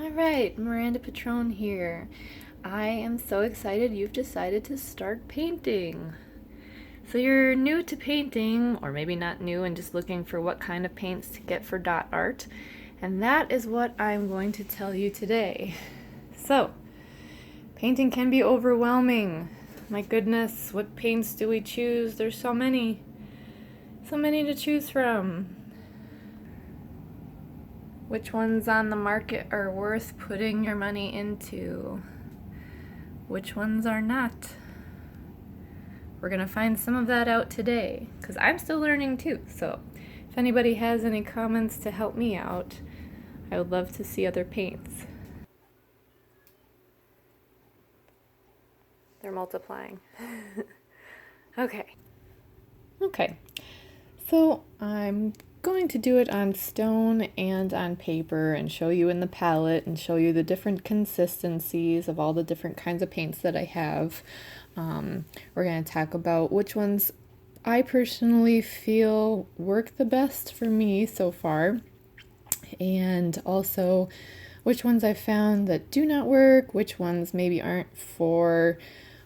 Alright, Miranda Pitrone here. I am so excited you've decided to start painting. So you're new to painting, or maybe not new and just looking for what kind of paints to get for dot art, and that is what I'm going to tell you today. So, painting can be overwhelming. My goodness, what paints do we choose? There's so many. So many to choose from. Which ones on the market are worth putting your money into? Which ones are not? We're gonna find some of that out today, because I'm still learning too. So if anybody has any comments to help me out, I would love to see other paints. They're multiplying. Okay. So I'm going to do it on stone and on paper and show you in the palette and show you the different consistencies of all the different kinds of paints that I have. We're going to talk about which ones I personally feel work the best for me so far, and also which ones I found that do not work, which ones maybe aren't for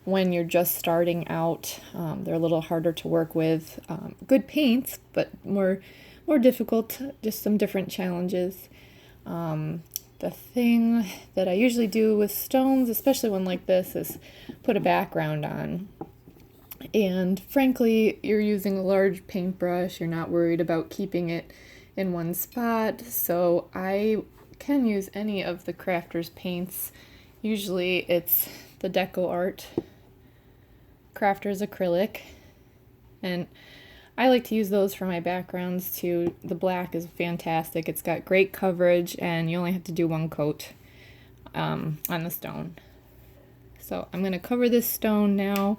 when you're just starting out. They're a little harder to work with. Good paints, but more difficult, just some different challenges. The thing that I usually do with stones, especially one like this, is put a background on. And frankly, you're using a large paintbrush, you're not worried about keeping it in one spot, so I can use any of the Crafters paints. Usually it's the Decoart Crafters acrylic, and I like to use those for my backgrounds too. The black is fantastic. It's got great coverage, and you only have to do one coat on the stone. So I'm going to cover this stone now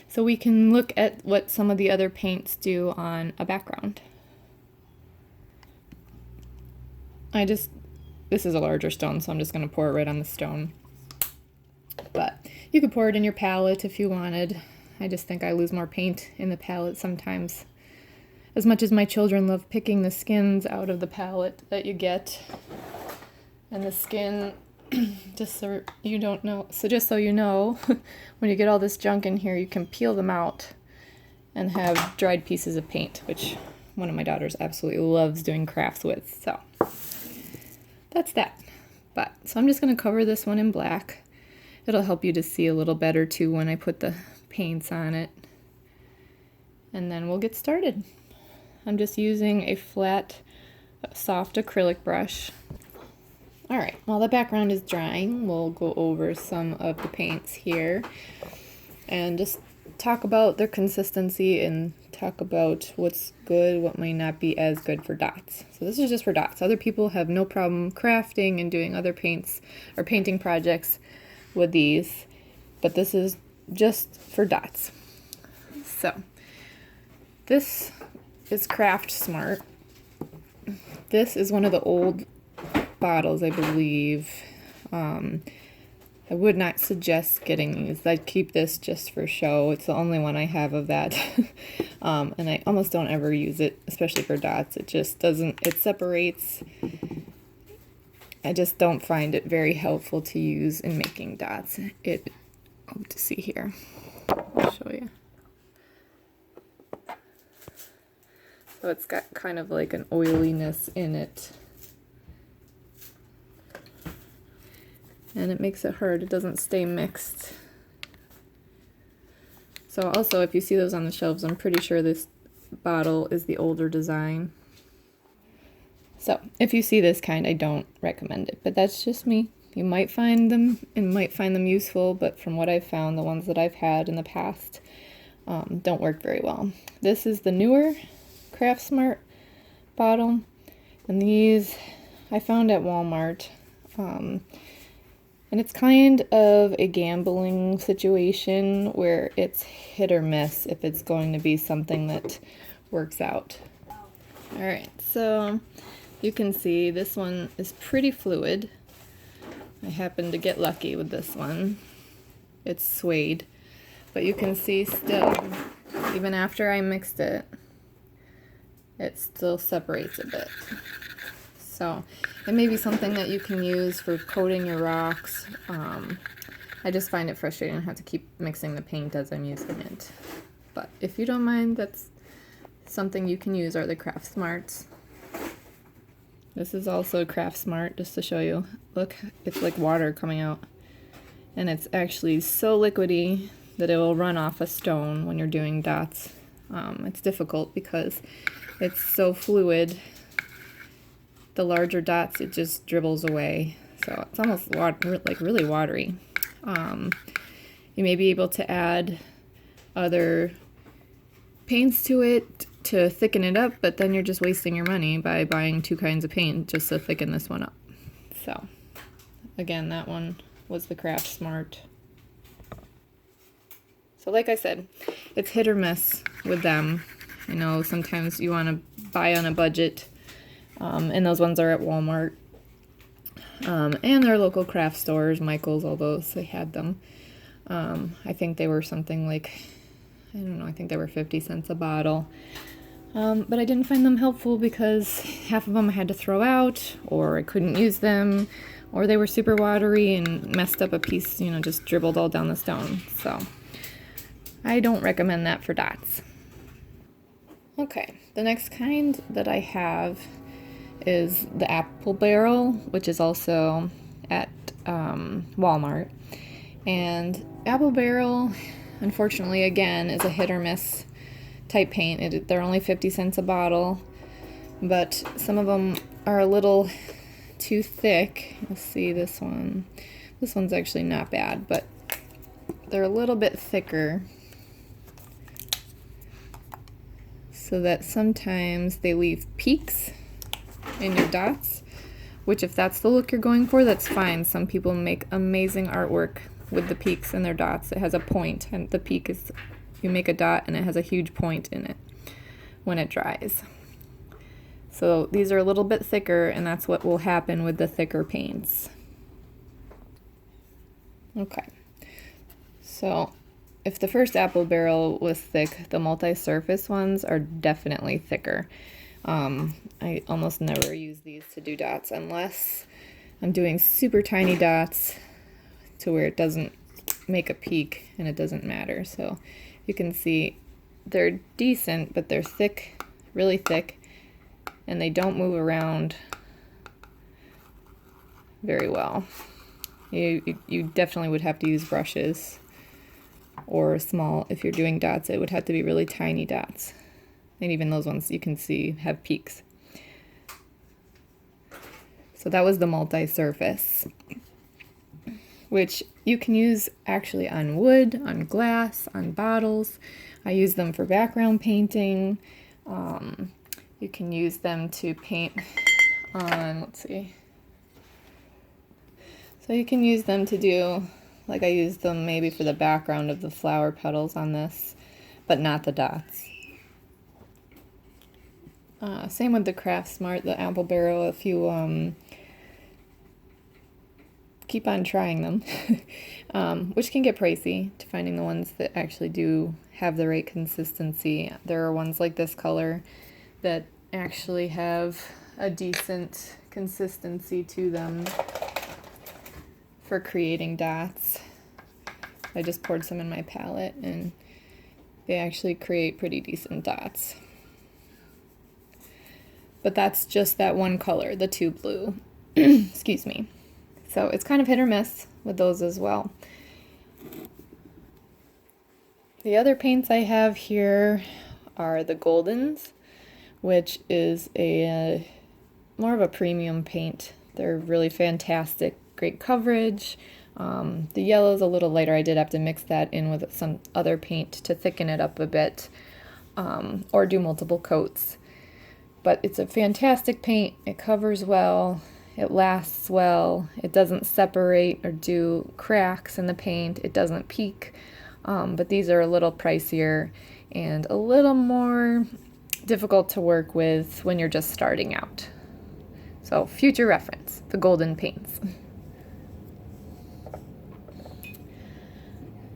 so we can look at what some of the other paints do on a background. This is a larger stone, so I'm just going to pour it right on the stone. But you could pour it in your palette if you wanted. I just think I lose more paint in the palette sometimes. As much as my children love picking the skins out of the palette that you get. And the skin, just so you know, when you get all this junk in here, you can peel them out and have dried pieces of paint, which one of my daughters absolutely loves doing crafts with. So that's that. So I'm just going to cover this one in black. It'll help you to see a little better too when I put the paints on it. And then we'll get started. I'm just using a flat, soft acrylic brush. Alright, while the background is drying, we'll go over some of the paints here and just talk about their consistency and talk about what's good, what might not be as good for dots. So this is just for dots. Other people have no problem crafting and doing other paints or painting projects with these, but this is just for dots. So this is Craft Smart. This is one of the old bottles, I believe. I would not suggest getting these. I'd keep this just for show. It's the only one I have of that. And I almost don't ever use it, especially for dots. It just doesn't, it separates. I just don't find it very helpful to use in making dots. Hope to see here. I'll show you. So it's got kind of like an oiliness in it. And it makes it hard. It doesn't stay mixed. So also, if you see those on the shelves, I'm pretty sure this bottle is the older design. So if you see this kind, I don't recommend it, but that's just me. You might find them useful, but from what I've found, the ones that I've had in the past don't work very well. This is the newer Craft Smart bottle, and these I found at Walmart. And it's kind of a gambling situation where it's hit or miss if it's going to be something that works out. Alright, so you can see this one is pretty fluid. I happened to get lucky with this one. It's suede, but you can see still, even after I mixed it, it still separates a bit. So So it may be something that you can use for coating your rocks. I just find it frustrating to have to keep mixing the paint as I'm using it. But if you don't mind, that's something you can use, are the Craft Smarts. This is also Craft Smart, just to show you. Look, it's like water coming out. And it's actually so liquidy that it will run off a stone when you're doing dots. It's difficult because it's so fluid. The larger dots, it just dribbles away. So it's almost like really watery. You may be able to add other paints to it to thicken it up, but then you're just wasting your money by buying 2 kinds of paint just to thicken this one up. So again, that one was the Craft Smart. So like I said, it's hit or miss with them. I know sometimes you want to buy on a budget, and those ones are at Walmart. And their local craft stores, Michael's, all those, they had them. I think they were something like, I don't know, I think they were 50 cents a bottle. But I didn't find them helpful because half of them I had to throw out, or I couldn't use them, or they were super watery and messed up a piece, you know, just dribbled all down the stone. So I don't recommend that for dots. Okay, the next kind that I have is the apple barrel, which is also at Walmart. And apple barrel, unfortunately, again, is a hit or miss type paint. They're only 50 cents a bottle, but some of them are a little too thick. You'll see this one. This one's actually not bad, but they're a little bit thicker, so that sometimes they leave peaks in your dots, which if that's the look you're going for, that's fine. Some people make amazing artwork with the peaks in their dots. It has a point, and the peak is, you make a dot and it has a huge point in it when it dries. So these are a little bit thicker, and that's what will happen with the thicker paints. Okay, so if the first apple barrel was thick, the multi-surface ones are definitely thicker. I almost never use these to do dots unless I'm doing super tiny dots to where it doesn't make a peak and it doesn't matter. So you can see they're decent, but they're thick, really thick, and they don't move around very well. You definitely would have to use brushes, or small, if you're doing dots, it would have to be really tiny dots. And even those ones you can see have peaks. So that was the multi-surface, which you can use actually on wood, on glass, on bottles. I use them for background painting. You can use them to paint on, let's see. So you can use them to do, like I used them maybe for the background of the flower petals on this, but not the dots. Same with the Craft Smart, the apple barrel, if you keep on trying them, which can get pricey to finding the ones that actually do have the right consistency. There are ones like this color that actually have a decent consistency to them for creating dots. I just poured some in my palette and they actually create pretty decent dots. But that's just that one color, the 2 blue. Excuse me. So it's kind of hit or miss with those as well. The other paints I have here are the Goldens, which is a more of a premium paint. They're really fantastic, great coverage. The yellow's a little lighter. I did have to mix that in with some other paint to thicken it up a bit, or do multiple coats. But it's a fantastic paint. It covers well, it lasts well, it doesn't separate or do cracks in the paint, it doesn't peak. But these are a little pricier and a little more difficult to work with when you're just starting out. So future reference, the Golden paints.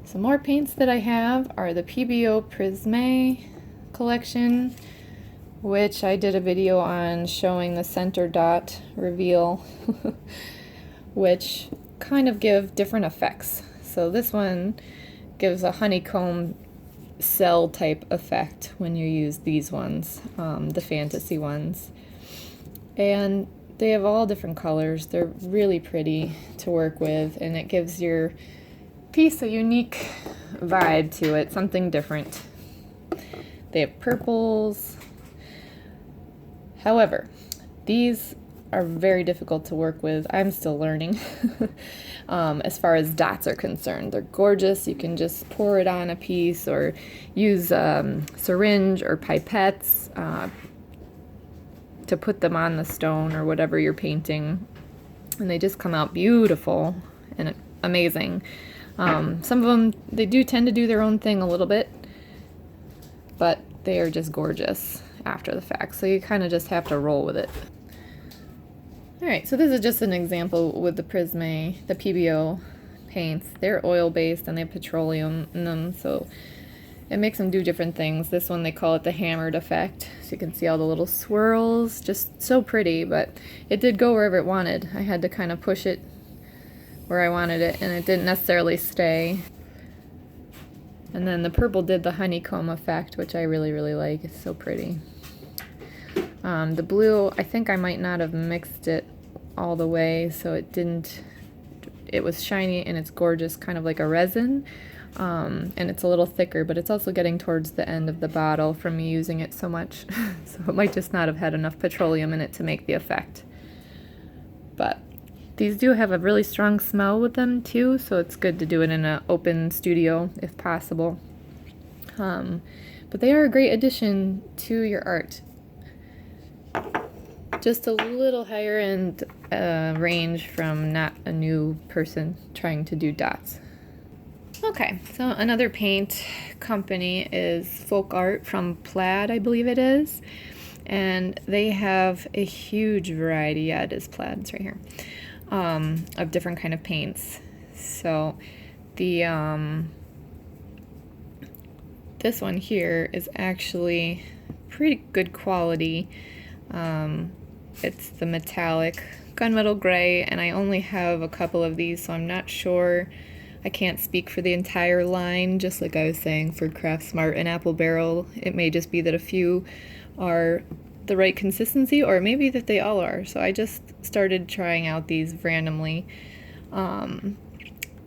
Some more paints that I have are the PBO Prisme collection. which I did a video on showing the center dot reveal, which kind of give different effects. So this one gives a honeycomb cell type effect when you use these ones, the fantasy ones. And they have all different colors. They're really pretty to work with, and it gives your piece a unique vibe to it, something different. They have purples. However, these are very difficult to work with. I'm still learning as far as dots are concerned. They're gorgeous. You can just pour it on a piece or use syringe or pipettes to put them on the stone or whatever you're painting. And they just come out beautiful and amazing. Some of them, they do tend to do their own thing a little bit, but they are just gorgeous after the fact. So you kind of just have to roll with it. Alright, so this is just an example with the Prisme, the PBO paints. They're oil-based and they have petroleum in them, so it makes them do different things. This one, they call it the hammered effect. So you can see all the little swirls, just so pretty, but it did go wherever it wanted. I had to kind of push it where I wanted it, and it didn't necessarily stay. And then the purple did the honeycomb effect, which I really, really like. It's so pretty. The blue, I think I might not have mixed it all the way, so it was shiny and it's gorgeous, kind of like a resin. And it's a little thicker, but it's also getting towards the end of the bottle from me using it so much. So it might just not have had enough petroleum in it to make the effect. But these do have a really strong smell with them too, so it's good to do it in an open studio if possible. But they are a great addition to your art. Just a little higher end range from not a new person trying to do dots. Okay, so another paint company is Folk Art from Plaid, I believe it is. And they have a huge variety, yeah, it is Plaid, it's right here, of different kind of paints. So the this one here is actually pretty good quality. It's the metallic gunmetal gray, and I only have a couple of these, so I'm not sure. I can't speak for the entire line, just like I was saying for Craft Smart and Apple Barrel. It may just be that a few are the right consistency, or maybe that they all are. So I just started trying out these randomly. And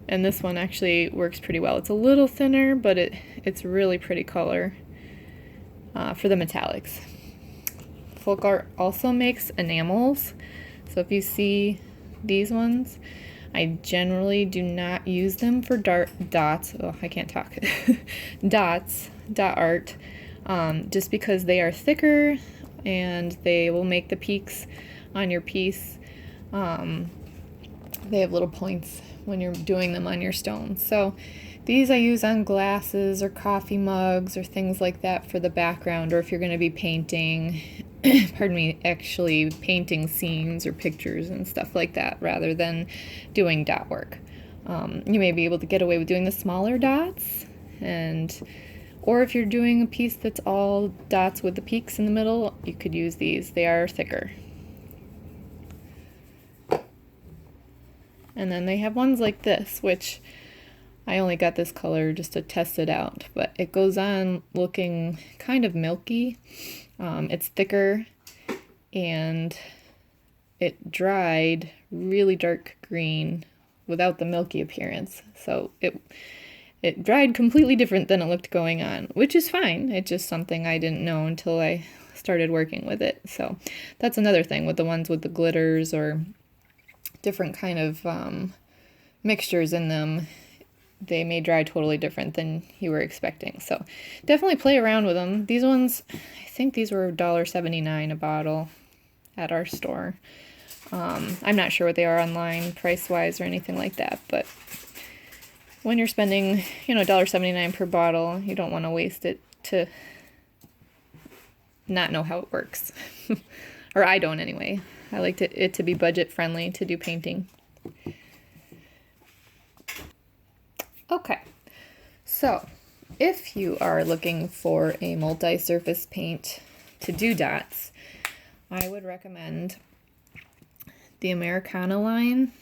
this one actually works pretty well. It's a little thinner, but it's really pretty color for the metallics. Folk Art also makes enamels. So if you see these ones, I generally do not use them for dots. Oh, I can't talk. Dot art, just because they are thicker and they will make the peaks on your piece. They have little points when you're doing them on your stone. So these I use on glasses or coffee mugs or things like that for the background, or if you're going to be painting, pardon me, actually painting scenes or pictures and stuff like that rather than doing dot work. You may be able to get away with doing the smaller dots, or if you're doing a piece that's all dots with the peaks in the middle, you could use these. They are thicker. And then they have ones like this, which I only got this color just to test it out, but it goes on looking kind of milky. It's thicker, and it dried really dark green without the milky appearance. So it dried completely different than it looked going on, which is fine. It's just something I didn't know until I started working with it. So that's another thing with the ones with the glitters or different kind of mixtures in them. They may dry totally different than you were expecting. So definitely play around with them. These ones, I think these were $1.79 a bottle at our store. I'm not sure what they are online price-wise or anything like that, but when you're spending, $1.79 per bottle, you don't want to waste it to not know how it works. Or I don't anyway. I like it to be budget-friendly to do painting. Okay, so if you are looking for a multi-surface paint to do dots, I would recommend the Americana line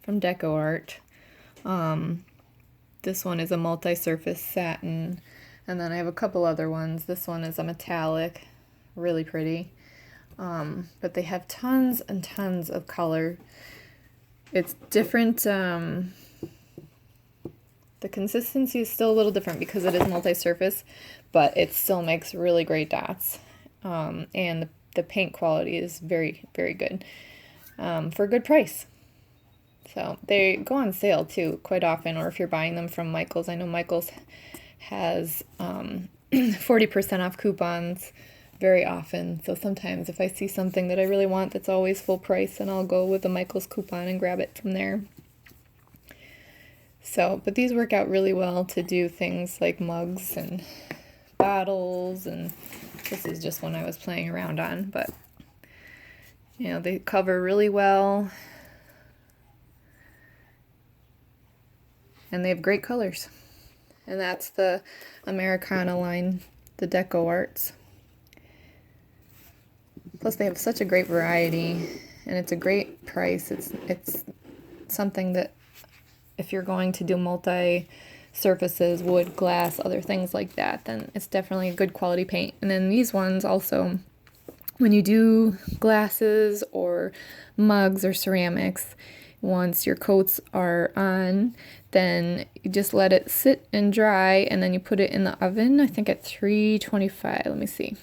from Decoart. This one is a multi-surface satin, and then I have a couple other ones. This one is a metallic, really pretty. But they have tons and tons of color. It's different. The consistency is still a little different because it is multi-surface, but it still makes really great dots. And the paint quality is very, very good for a good price. So they go on sale too quite often, or if you're buying them from Michaels. I know Michaels has 40% off coupons very often. So sometimes if I see something that I really want that's always full price, then I'll go with the Michaels coupon and grab it from there. So, but these work out really well to do things like mugs and bottles, and this is just one I was playing around on, but you know, they cover really well. And they have great colors. And that's the Americana line, the Decoarts. Plus they have such a great variety, and it's a great price. It's something that if you're going to do multi-surfaces, wood, glass, other things like that, then it's definitely a good quality paint. And then these ones also, when you do glasses or mugs or ceramics, once your coats are on, then you just let it sit and dry, and then you put it in the oven, I think at 325, let me see,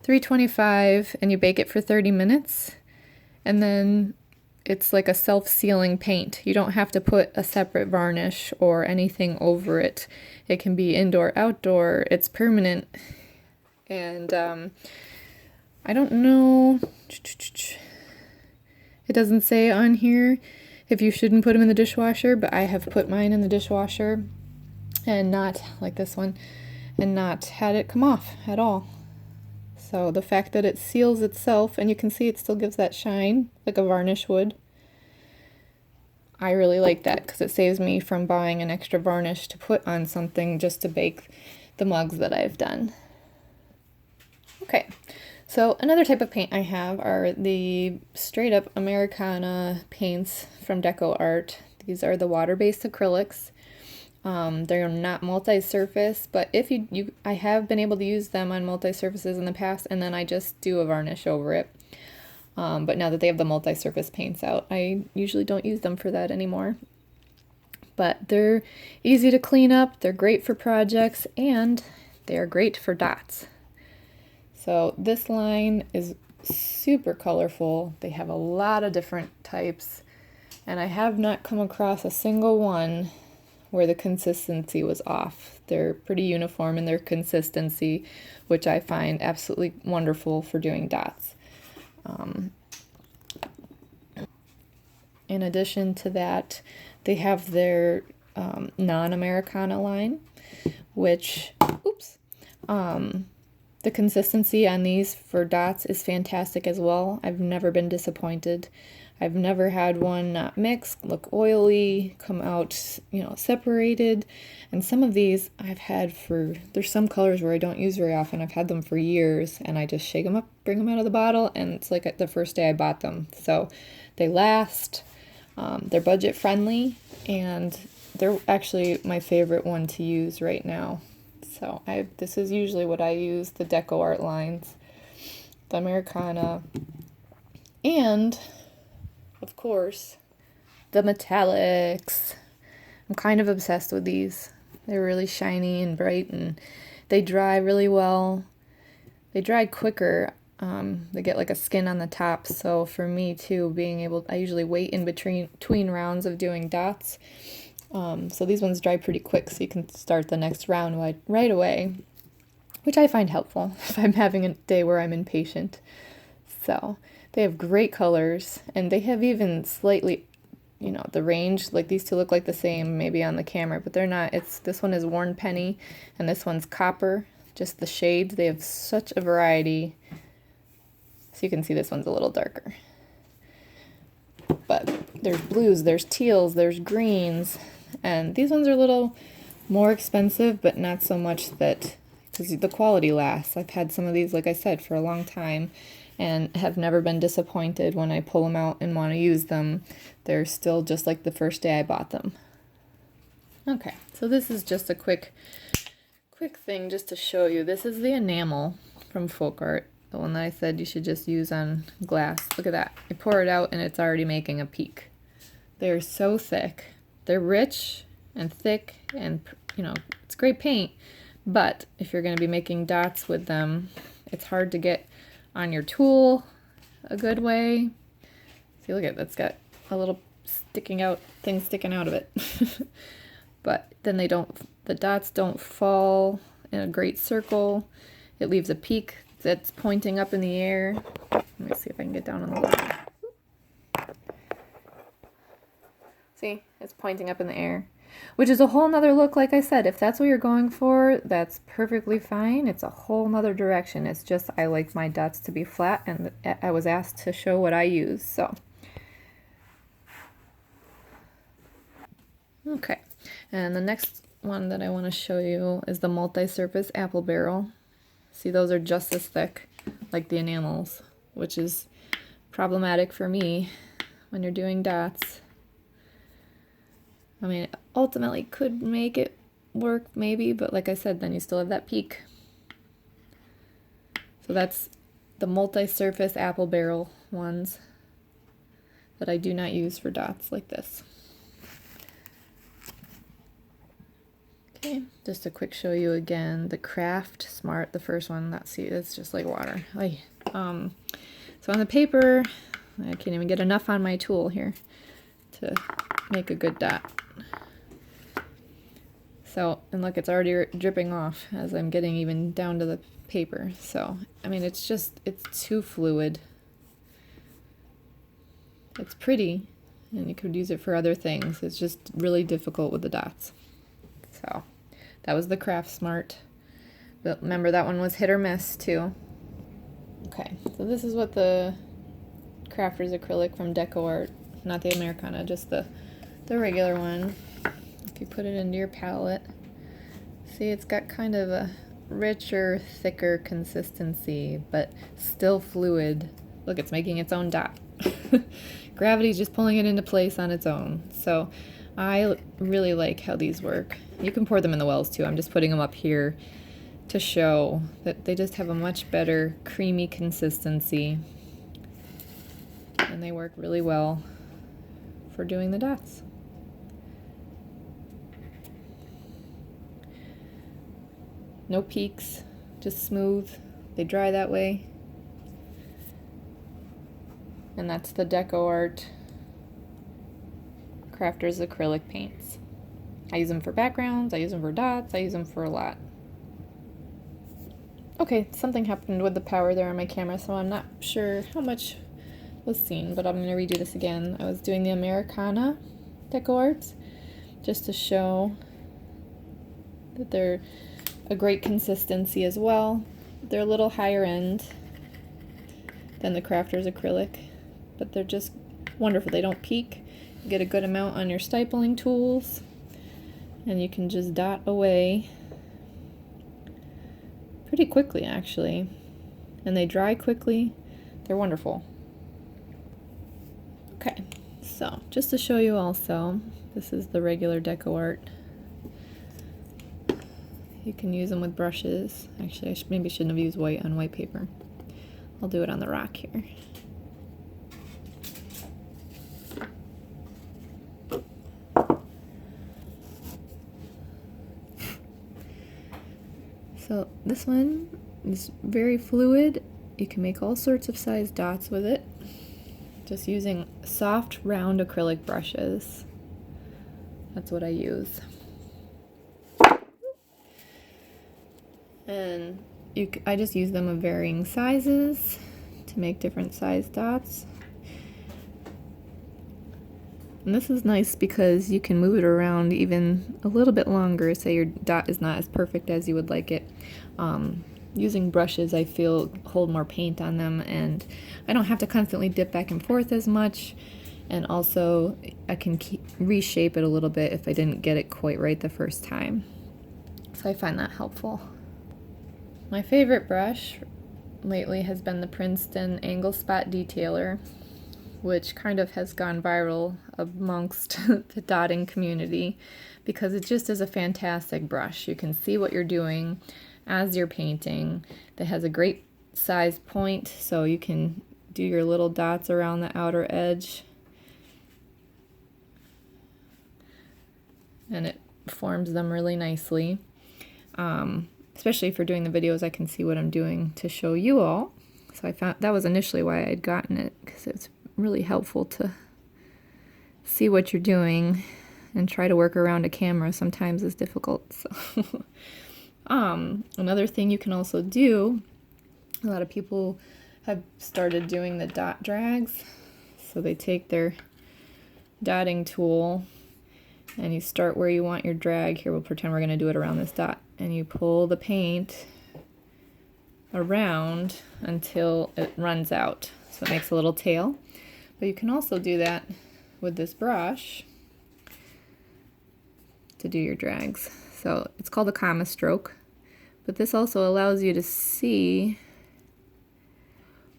325, and you bake it for 30 minutes, and then it's like a self-sealing paint. You don't have to put a separate varnish or anything over it. It can be indoor, outdoor, it's permanent, and I don't know, it doesn't say on here if you shouldn't put them in the dishwasher, but I have put mine in the dishwasher and not, like this one, and not had it come off at all. So the fact that it seals itself, and you can see it still gives that shine like a varnish would, I really like that because it saves me from buying an extra varnish to put on something just to bake the mugs that I've done. Okay. So another type of paint I have are the straight up Americana paints from Decoart. These are the water-based acrylics. They're not multi-surface, but if I have been able to use them on multi-surfaces in the past, and then I just do a varnish over it. But now that they have the multi-surface paints out, I usually don't use them for that anymore. But they're easy to clean up, they're great for projects, and they are great for dots. So this line is super colorful. They have a lot of different types, and I have not come across a single one where the consistency was off. They're pretty uniform in their consistency, which I find absolutely wonderful for doing dots. In addition to that, they have their non-Americana line, which, the consistency on these for dots is fantastic as well. I've never been disappointed. I've never had one not mix, look oily, come out, separated. And some of these I've had there's some colors where I don't use very often. I've had them for years, and I just shake them up, bring them out of the bottle, and it's like the first day I bought them. So they last, they're budget friendly, and they're actually my favorite one to use right now. So this is usually what I use, the Decoart lines, the Americana, and, of course, the metallics. I'm kind of obsessed with these. They're really shiny and bright, and they dry really well. They dry quicker. They get like a skin on the top, so for me too, I usually wait in between rounds of doing dots. So these ones dry pretty quick, so you can start the next round right away, which I find helpful if I'm having a day where I'm impatient. So they have great colors, and they have even slightly, the range, like these two look like the same maybe on the camera, but they're not. This one is worn penny, and this one's copper, just the shades. They have such a variety. So you can see this one's a little darker. But there's blues, there's teals, there's greens. And these ones are a little more expensive, but not so much that because the quality lasts. I've had some of these, like I said, for a long time and have never been disappointed when I pull them out and want to use them. They're still just like the first day I bought them. Okay, so this is just a quick thing just to show you. This is the enamel from Decoart, the one that I said you should just use on glass. Look at that. I pour it out and it's already making a peak. They're so thick. They're rich and thick, and you know, it's great paint, but if you're going to be making dots with them, it's hard to get on your tool a good way. See, look at that's got a little thing sticking out of it. But then the dots don't fall in a great circle. It leaves a peak that's pointing up in the air. Let me see if I can get down on the line. See, it's pointing up in the air, which is a whole nother look. Like I said, if that's what you're going for, that's perfectly fine. It's a whole nother direction. It's just I like my dots to be flat, and I was asked to show what I use. So, okay. And the next one that I want to show you is the Multisurface apple barrel. See, those are just as thick like the enamels, which is problematic for me when you're doing dots. I mean, it ultimately could make it work maybe, but like I said, then you still have that peak. So that's the Multisurface apple barrel ones that I do not use for dots like this. Okay, just a quick show you again, the Craft Smart, the first one. See, it's just like water. So on the paper, I can't even get enough on my tool here to make a good dot. So, and look, it's already dripping off as I'm getting even down to the paper. So, I mean, it's too fluid. It's pretty, and you could use it for other things. It's just really difficult with the dots. So, that was the Craft Smart. But remember, that one was hit or miss, too. Okay, so this is what the Crafter's acrylic from Decoart, not the Americana, just the regular one. If you put it into your palette, see, it's got kind of a richer, thicker consistency, but still fluid. Look, it's making its own dot. Gravity's just pulling it into place on its own. So I really like how these work. You can pour them in the wells too. I'm just putting them up here to show that they just have a much better creamy consistency, and they work really well for doing the dots. No peaks, just smooth. They dry that way. And that's the Decoart Crafter's acrylic paints. I use them for backgrounds, I use them for dots, I use them for a lot. Okay, something happened with the power there on my camera, so I'm not sure how much was seen, but I'm going to redo this again. I was doing the Americana Decoarts just to show that they're a great consistency as well. They're a little higher end than the Crafter's acrylic, but they're just wonderful. They don't peak. You get a good amount on your stippling tools, and you can just dot away pretty quickly, actually. And they dry quickly. They're wonderful. Okay, so just to show you also, this is the regular Decoart. You can use them with brushes. Actually, maybe shouldn't have used white on white paper. I'll do it on the rock here. So this one is very fluid. You can make all sorts of size dots with it. Just using soft, round acrylic brushes. That's what I use. And I just use them of varying sizes to make different size dots. And this is nice because you can move it around even a little bit longer. Say your dot is not as perfect as you would like it. Using brushes, I feel, hold more paint on them, and I don't have to constantly dip back and forth as much. And also, I can reshape it a little bit if I didn't get it quite right the first time. So I find that helpful. My favorite brush lately has been the Princeton Angle Spot Detailer, which kind of has gone viral amongst the dotting community because it just is a fantastic brush. You can see what you're doing as you're painting. It has a great size point, so you can do your little dots around the outer edge, and it forms them really nicely. Especially for doing the videos, I can see what I'm doing to show you all. So I found that was initially why I had gotten it, because it's really helpful to see what you're doing and try to work around a camera sometimes is difficult. So another thing you can also do, a lot of people have started doing the dot drags. So they take their dotting tool and you start where you want your drag. Here, we'll pretend we're going to do it around this dot. And you pull the paint around until it runs out. So it makes a little tail. But you can also do that with this brush to do your drags. So it's called a comma stroke. But this also allows you to see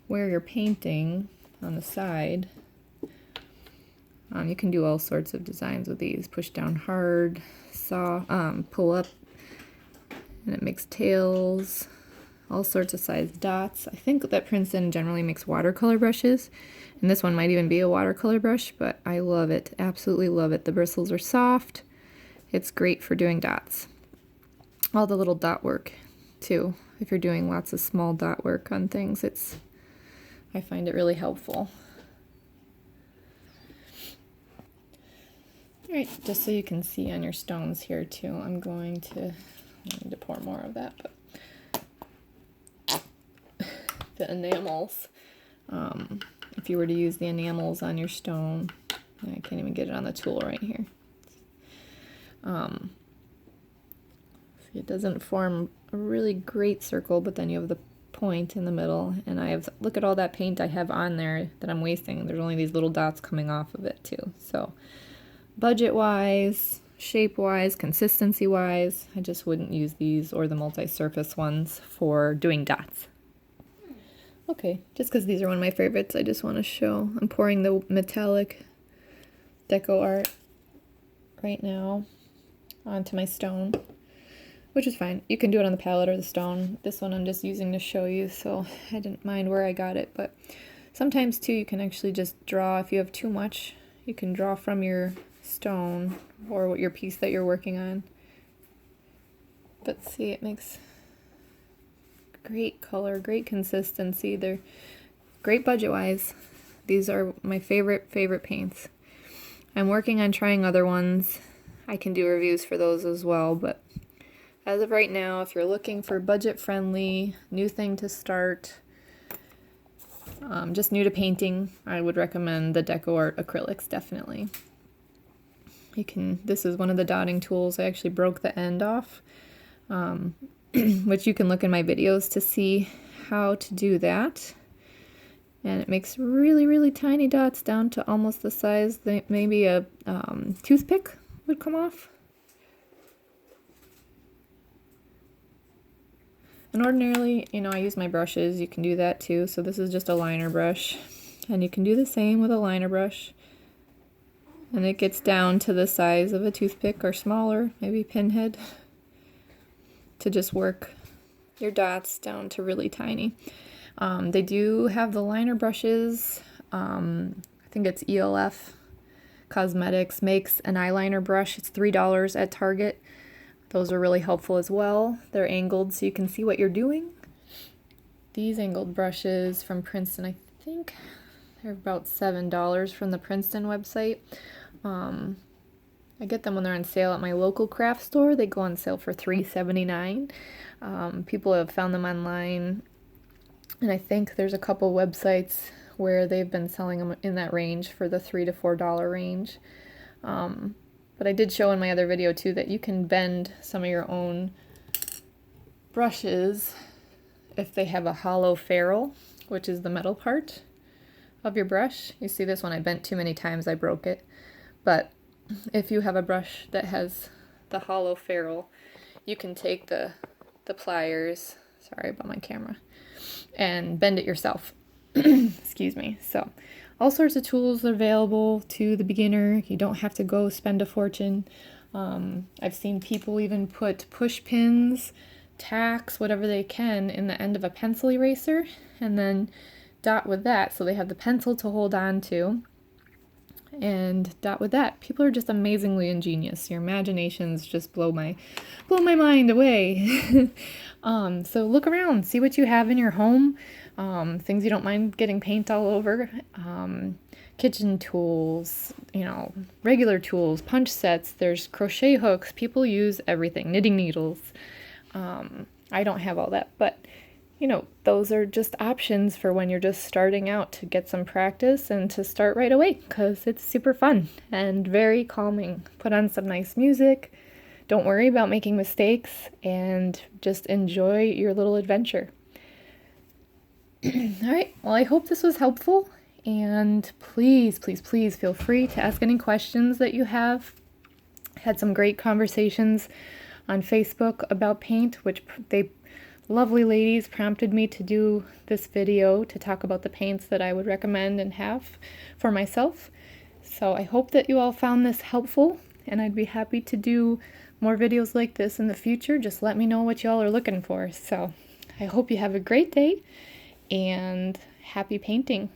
where you're painting on the side. You can do all sorts of designs with these. Push down hard, pull up, and it makes tails, all sorts of sized dots. I think that Princeton generally makes watercolor brushes, and this one might even be a watercolor brush, but I love it, absolutely love it. The bristles are soft. It's great for doing dots. All the little dot work, too. If you're doing lots of small dot work on things, I find it really helpful. Alright, just so you can see on your stones here too, I need to pour more of that, but the enamels, if you were to use the enamels on your stone, I can't even get it on the tool right here. See, it doesn't form a really great circle, but then you have the point in the middle, and look at all that paint I have on there that I'm wasting. There's only these little dots coming off of it too, so budget-wise, shape-wise, consistency-wise, I just wouldn't use these or the multi-surface ones for doing dots. Okay, just because these are one of my favorites, I just want to show. I'm pouring the metallic Decoart right now onto my stone, which is fine. You can do it on the palette or the stone. This one I'm just using to show you, so I didn't mind where I got it. But sometimes, too, you can actually just draw. If you have too much, you can draw from your stone or your piece that you're working on. But see, it makes great color, great consistency. They're great budget-wise. These are my favorite paints. I'm working on trying other ones. I can do reviews for those as well, but as of right now, if you're looking for budget-friendly, new thing to start, just new to painting, I would recommend the Decoart acrylics, definitely. This is one of the dotting tools. I actually broke the end off, which you can look in my videos to see how to do that. And it makes really, really tiny dots down to almost the size that maybe a toothpick would come off. And ordinarily, I use my brushes. You can do that too. So this is just a liner brush. And you can do the same with a liner brush. And it gets down to the size of a toothpick or smaller, maybe pinhead, to just work your dots down to really tiny. They do have the liner brushes. I think it's ELF Cosmetics makes an eyeliner brush. It's $3 at Target. Those are really helpful as well. They're angled so you can see what you're doing. These angled brushes from Princeton, I think they're about $7 from the Princeton website. I get them when they're on sale at my local craft store. They go on sale for $3.79. People have found them online, and I think there's a couple websites where they've been selling them in that range for the $3 to $4 range. But I did show in my other video too that you can bend some of your own brushes if they have a hollow ferrule, which is the metal part of your brush. You see this one, I bent too many times, I broke it. But if you have a brush that has the hollow ferrule, you can take the pliers Sorry about my camera. And bend it yourself. Excuse me. So all sorts of tools are available to the beginner. You don't have to go spend a fortune. I've seen people even put push pins, tacks, whatever they can in the end of a pencil eraser, and then dot with that so they have the pencil to hold on to, and dot with that. People are just amazingly ingenious. Your imaginations just blow my mind away. So look around, see what you have in your home, things you don't mind getting paint all over, kitchen tools, regular tools, punch sets, there's crochet hooks. People use everything, knitting needles. I don't have all that, but those are just options for when you're just starting out to get some practice and to start right away, because it's super fun and very calming. Put on some nice music, don't worry about making mistakes, and just enjoy your little adventure. All right, well, I hope this was helpful, and please, please, please feel free to ask any questions that you have. Had some great conversations on Facebook about paint, which lovely ladies prompted me to do this video to talk about the paints that I would recommend and have for myself. So I hope that you all found this helpful, and I'd be happy to do more videos like this in the future. Just let me know what y'all are looking for. So I hope you have a great day and happy painting.